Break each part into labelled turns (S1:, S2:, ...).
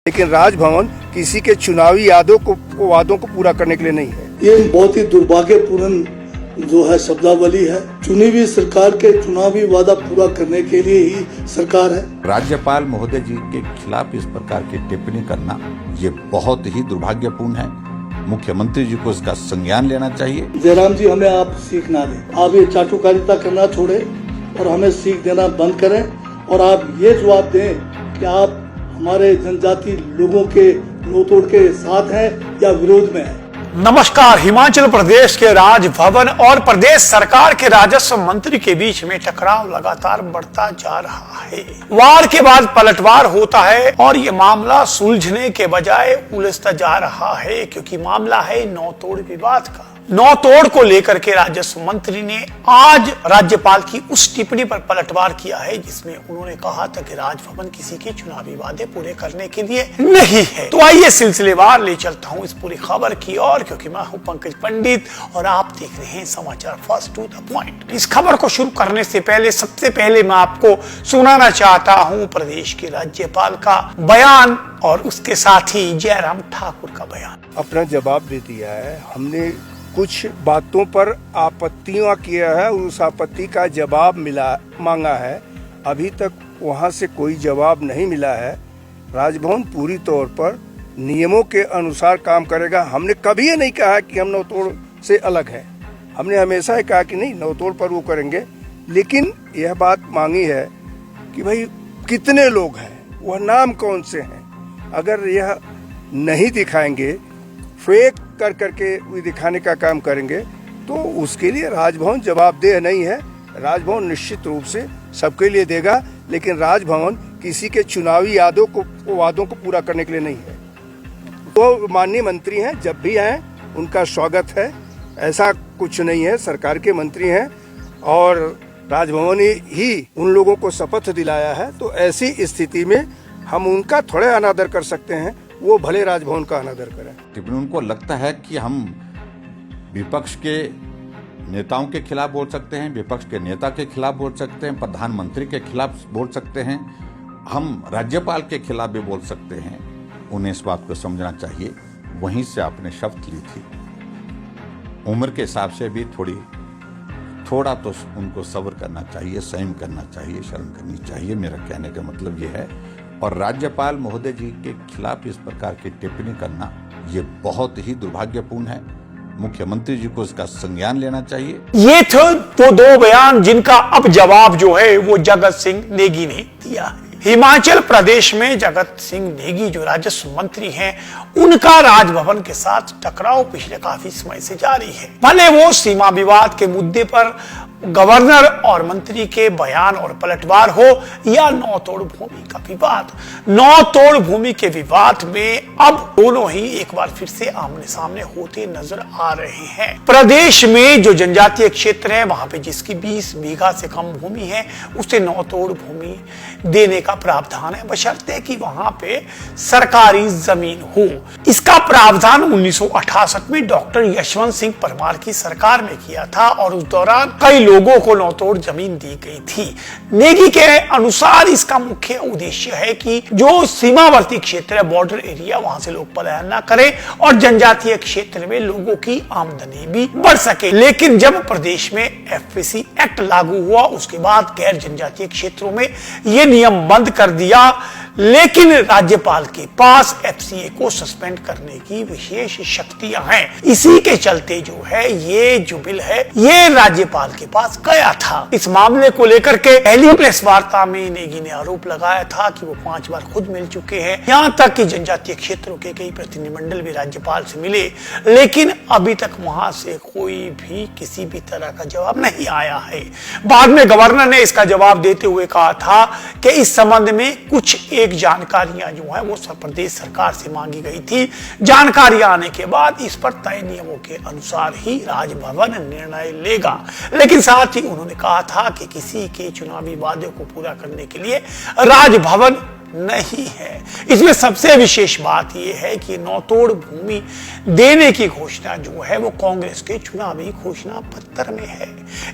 S1: लेकिन राजभवन किसी के चुनावी वादों को पूरा करने के लिए नहीं है।
S2: ये बहुत ही दुर्भाग्यपूर्ण जो है शब्दावली है। चुनी हुई सरकार के चुनावी वादा पूरा करने के लिए ही सरकार है।
S3: राज्यपाल महोदय जी के खिलाफ इस प्रकार की टिप्पणी करना ये बहुत ही दुर्भाग्यपूर्ण है। मुख्यमंत्री जी को इसका संज्ञान लेना चाहिए।
S2: जयराम जी, हमें आप सीख ना दें। आप ये चाटुकारिता करना छोड़े और हमें सीख देना बंद करें और आप ये जवाब दें कि आप हमारे जनजाति लोगों के नोतोड़ के साथ हैं या विरोध में हैं।
S4: नमस्कार। हिमाचल प्रदेश के राजभवन और प्रदेश सरकार के राजस्व मंत्री के बीच में टकराव लगातार बढ़ता जा रहा है। वार के बाद पलटवार होता है और ये मामला सुलझने के बजाय उलझता जा रहा है, क्योंकि मामला है नौतोड़ विवाद का। नौतोड़ को लेकर के राजस्व मंत्री ने आज राज्यपाल की उस टिप्पणी पर पलटवार किया है जिसमें उन्होंने कहा था कि राजभवन किसी के चुनावी वादे पूरे करने के लिए नहीं है। तो आइए सिलसिलेवार ले चलता हूं इस पूरी खबर की ओर, क्योंकि मैं हूं पंकज पंडित और आप देख रहे हैं समाचार फर्स्ट टू द पॉइंट। इस खबर को शुरू करने से पहले सबसे पहले मैं आपको सुनाना चाहता हूं प्रदेश के राज्यपाल का बयान और उसके साथ ही जयराम ठाकुर का बयान।
S1: अपना जवाब दे दिया है। हमने कुछ बातों पर आपत्तियां किया है, उस आपत्ति का जवाब मांगा है। अभी तक वहां से कोई जवाब नहीं मिला है। राजभवन पूरी तौर पर नियमों के अनुसार काम करेगा। हमने कभी ये नहीं कहा कि हम नौतोड़ से अलग हैं। हमने हमेशा ही कहा कि नहीं, नौतोड़ पर वो करेंगे। लेकिन यह बात मांगी है कि भाई कितने लोग हैं, वह नाम कौन से हैं। अगर यह नहीं दिखाएंगे, फेक कर करके दिखाने का काम करेंगे, तो उसके लिए राजभवन जवाबदेह नहीं है। राजभवन निश्चित रूप से सबके लिए देगा, लेकिन राजभवन किसी के चुनावी वादों को पूरा करने के लिए नहीं है। तो माननीय मंत्री हैं, जब भी आए उनका स्वागत है। ऐसा कुछ नहीं है, सरकार के मंत्री हैं और राजभवन ही उन लोगों को शपथ दिलाया है। तो ऐसी स्थिति में हम उनका थोड़े अनादर कर सकते हैं, वो भले राजभवन का अनादर करें।
S3: टिप्पणी उनको लगता है कि हम विपक्ष के नेताओं के खिलाफ बोल सकते हैं, विपक्ष के नेता के खिलाफ बोल सकते हैं, प्रधानमंत्री के खिलाफ बोल सकते हैं, हम राज्यपाल के खिलाफ भी बोल सकते हैं। उन्हें इस बात को समझना चाहिए। वहीं से आपने शपथ ली थी, उम्र के हिसाब से भी थोड़ा तो उनको सब्र करना चाहिए, संयम करना चाहिए, शर्म करनी चाहिए। मेरा कहने का मतलब ये है। और राज्यपाल महोदय जी के खिलाफ इस प्रकार की टिप्पणी करना ये बहुत ही दुर्भाग्यपूर्ण है। मुख्यमंत्री जी को इसका संज्ञान लेना चाहिए।
S4: ये थे तो दो बयान जिनका अब जवाब जो है वो जगत सिंह नेगी ने दिया है। हिमाचल प्रदेश में जगत सिंह नेगी जो राजस्व मंत्री हैं, उनका राजभवन के साथ टकराव पिछले काफी समय से जारी है। भले वो सीमा विवाद के मुद्दे पर गवर्नर और मंत्री के बयान और पलटवार हो या नौतोड़ भूमि का विवाद। नौतोड़ भूमि के विवाद में अब दोनों ही एक बार फिर से आमने सामने होते नजर आ रहे हैं। प्रदेश में जो जनजातीय क्षेत्र है, वहां पे जिसकी 20 बीघा से कम भूमि है, उसे नौतोड़ भूमि देने का प्रावधान है, बशर्ते कि वहां पे सरकारी जमीन हो। इसका प्रावधान 1968 में डॉक्टर यशवंत सिंह परमार की सरकार में किया था और उस दौरान कई लोगों को नौतोड़ जमीन दी गई थी। नेगी के अनुसार इसका मुख्य उद्देश्य है कि जो सीमावर्ती क्षेत्र है, बॉर्डर एरिया, वहां से लोग पलायन न करें और जनजातीय क्षेत्र में लोगों की आमदनी भी बढ़ सके। लेकिन जब प्रदेश में एफपीसी एक्ट लागू हुआ, उसके बाद गैर जनजातीय क्षेत्रों में यह नियम बंद कर दिया। लेकिन राज्यपाल के पास एफसीए को सस्पेंड करने की विशेष शक्तियां हैं। इसी के चलते जो है ये जो बिल है, ये राज्यपाल के पास गया था। इस मामले को लेकर के पहली प्रेस वार्ता में नेगी ने आरोप लगाया था कि वो 5 बार खुद मिल चुके हैं। यहाँ तक कि जनजातीय क्षेत्रों के कई प्रतिनिधिमंडल भी राज्यपाल से मिले, लेकिन अभी तक वहां से कोई भी किसी भी तरह का जवाब नहीं आया है। बाद में गवर्नर ने इसका जवाब देते हुए कहा था कि इस संबंध में कुछ जानकारियां जो है वो प्रदेश सरकार से मांगी गई थी। जानकारियां आने के बाद इस पर तय नियमों के अनुसार ही राजभवन निर्णय लेगा। लेकिन साथ ही उन्होंने कहा था कि किसी के चुनावी वादे को पूरा करने के लिए राजभवन नहीं है। इसमें सबसे विशेष बात यह है कि नौतोड़ भूमि देने की घोषणा जो है वो कांग्रेस के चुनावी घोषणा पत्र में है।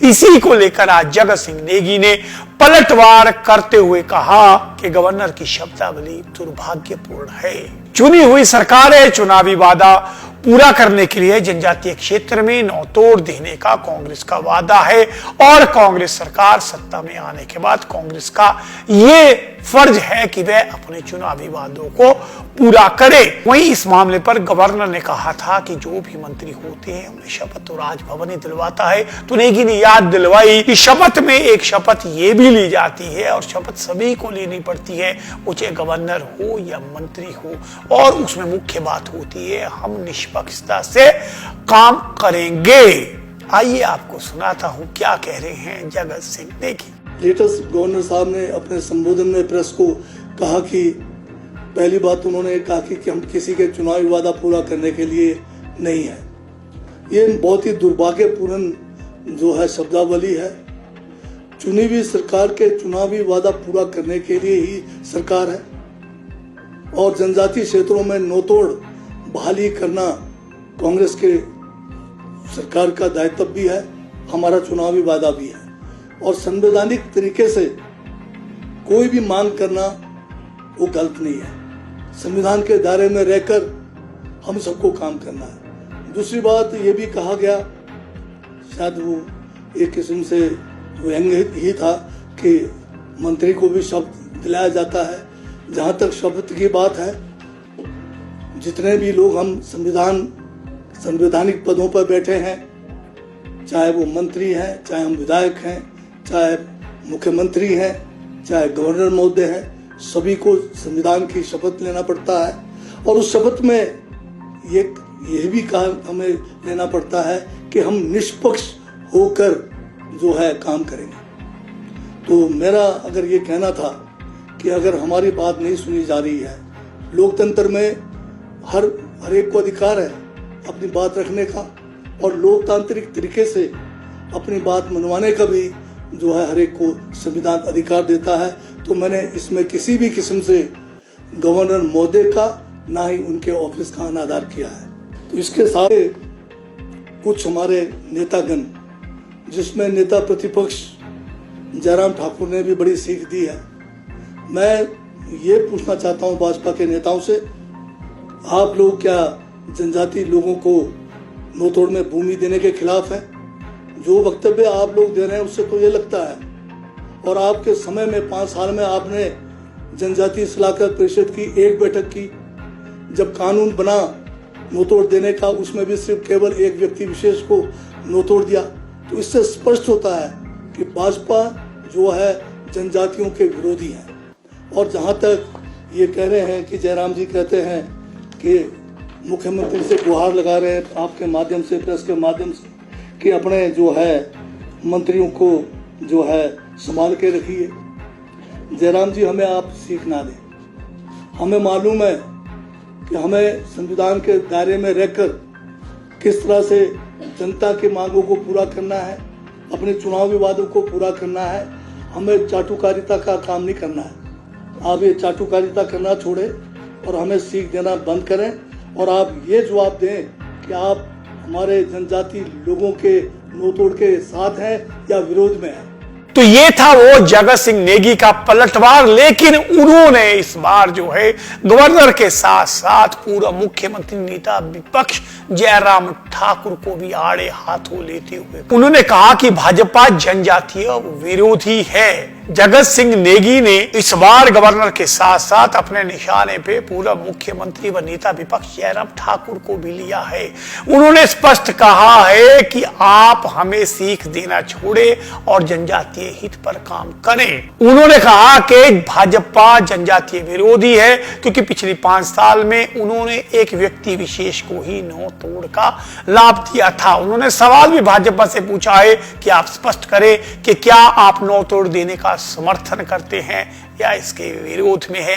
S4: इसी को लेकर आज जगत सिंह नेगी ने पलटवार करते हुए कहा कि गवर्नर की शब्दावली दुर्भाग्यपूर्ण है। चुनी हुई सरकारें चुनावी वादा पूरा करने के लिए जनजातीय क्षेत्र में नौतोड़ देने का कांग्रेस का वादा है और कांग्रेस सरकार सत्ता में आने के बाद कांग्रेस का ये फर्ज है कि वह अपने चुनावी वादों को पूरा करे। वहीं इस मामले पर गवर्नर ने कहा था कि जो भी मंत्री होते हैं उन्हें शपथ तो राजभवन ही दिलवाता है। तो नेगी ने याद दिलवाई कि शपथ में एक शपथ ये भी ली जाती है और शपथ सभी को लेनी पड़ती है, वो चाहे गवर्नर हो या मंत्री हो, और उसमें मुख्य बात होती है हम निष्पक्षता से काम करेंगे। आइए आपको सुनाता हूं क्या कह रहे हैं जगत सिंह नेगी।
S2: लेटेस्ट गवर्नर साहब ने अपने संबोधन में प्रेस को कहा कि पहली बात उन्होंने कहा कि हम किसी के चुनावी वादा पूरा करने के लिए नहीं है। ये बहुत ही दुर्भाग्यपूर्ण जो है शब्दावली है। चुनी हुई सरकार के चुनावी वादा पूरा करने के लिए ही सरकार है और जनजातीय क्षेत्रों में नौतोड़ बहाली करना कांग्रेस के सरकार का दायित्व भी है, हमारा चुनावी वादा भी है। और संवैधानिक तरीके से कोई भी मांग करना वो गलत नहीं है। संविधान के दायरे में रहकर हम सबको काम करना है। दूसरी बात ये भी कहा गया, शायद वो एक किस्म से व्यंग्य ही था कि मंत्री को भी शपथ दिलाया जाता है। जहां तक शपथ की बात है, जितने भी लोग हम संवैधानिक पदों पर बैठे हैं, चाहे वो मंत्री हैं, चाहे हम विधायक हैं, चाहे मुख्यमंत्री हैं, चाहे गवर्नर महोदय हैं, सभी को संविधान की शपथ लेना पड़ता है। और उस शपथ में ये भी हमें लेना पड़ता है कि हम निष्पक्ष होकर जो है काम करेंगे। तो मेरा अगर ये कहना था कि अगर हमारी बात नहीं सुनी जा रही है, लोकतंत्र में हर एक को अधिकार है अपनी बात रखने का और लोकतांत्रिक तरीके से अपनी बात मनवाने का भी जो है हर एक को संविधान अधिकार देता है। तो मैंने इसमें किसी भी किस्म से गवर्नर महोदय का ना ही उनके ऑफिस का अनादर किया है। तो इसके साथ कुछ हमारे नेतागण, जिसमें नेता प्रतिपक्ष जयराम ठाकुर ने भी बड़ी सीख दी है। मैं ये पूछना चाहता हूँ भाजपा के नेताओं से, आप लोग क्या जनजाति लोगों को नौतोड़ में भूमि देने के खिलाफ है? जो वक्तव्य आप लोग दे रहे हैं उससे तो ये लगता है। और आपके समय में 5 साल में आपने जनजातीय सलाहकार परिषद की एक बैठक की, जब कानून बना नौतोड़ देने का, उसमें भी सिर्फ केवल एक व्यक्ति विशेष को नौतोड़ दिया। तो इससे स्पष्ट होता है कि भाजपा जो है जनजातियों के विरोधी है। और जहां तक ये कह रहे हैं कि जयराम जी कहते हैं कि मुख्यमंत्री से गुहार लगा रहे हैं आपके माध्यम से, प्रेस के माध्यम से, कि अपने जो है मंत्रियों को जो है संभाल के रखिए। जयराम जी, हमें आप सीख ना दें। हमें मालूम है कि हमें संविधान के दायरे में रहकर किस तरह से जनता की मांगों को पूरा करना है, अपने चुनावी वादों को पूरा करना है। हमें चाटुकारिता का काम नहीं करना है। आप ये चाटुकारिता करना छोड़े और हमें सीख देना बंद करें और आप ये जवाब दें कि आप हमारे जनजाति लोगों के नौतोड़ के साथ हैं या विरोध में हैं।
S4: तो ये था वो जगत सिंह नेगी का पलटवार, लेकिन उन्होंने इस बार जो है गवर्नर के साथ साथ पूर्व मुख्यमंत्री नेता विपक्ष जयराम ठाकुर को भी आड़े हाथों लेते हुए उन्होंने कहा कि भाजपा जनजातीय विरोधी है। जगत सिंह नेगी ने इस बार गवर्नर के साथ साथ अपने निशाने पे पूर्व मुख्यमंत्री व नेता विपक्ष जयराम ठाकुर को भी लिया है। उन्होंने स्पष्ट कहा है कि आप हमें सीख देना छोड़े और जनजातीय हित पर काम करें। उन्होंने कहा कि भाजपा जनजातीय विरोधी है क्योंकि पिछले 5 साल में उन्होंने एक व्यक्ति विशेष को ही नौतोड़ का लाभ दिया था। उन्होंने सवाल भी भाजपा से पूछा है कि आप स्पष्ट करें कि क्या आप नौतोड़ देने का समर्थन करते हैं या इसके विरोध में है।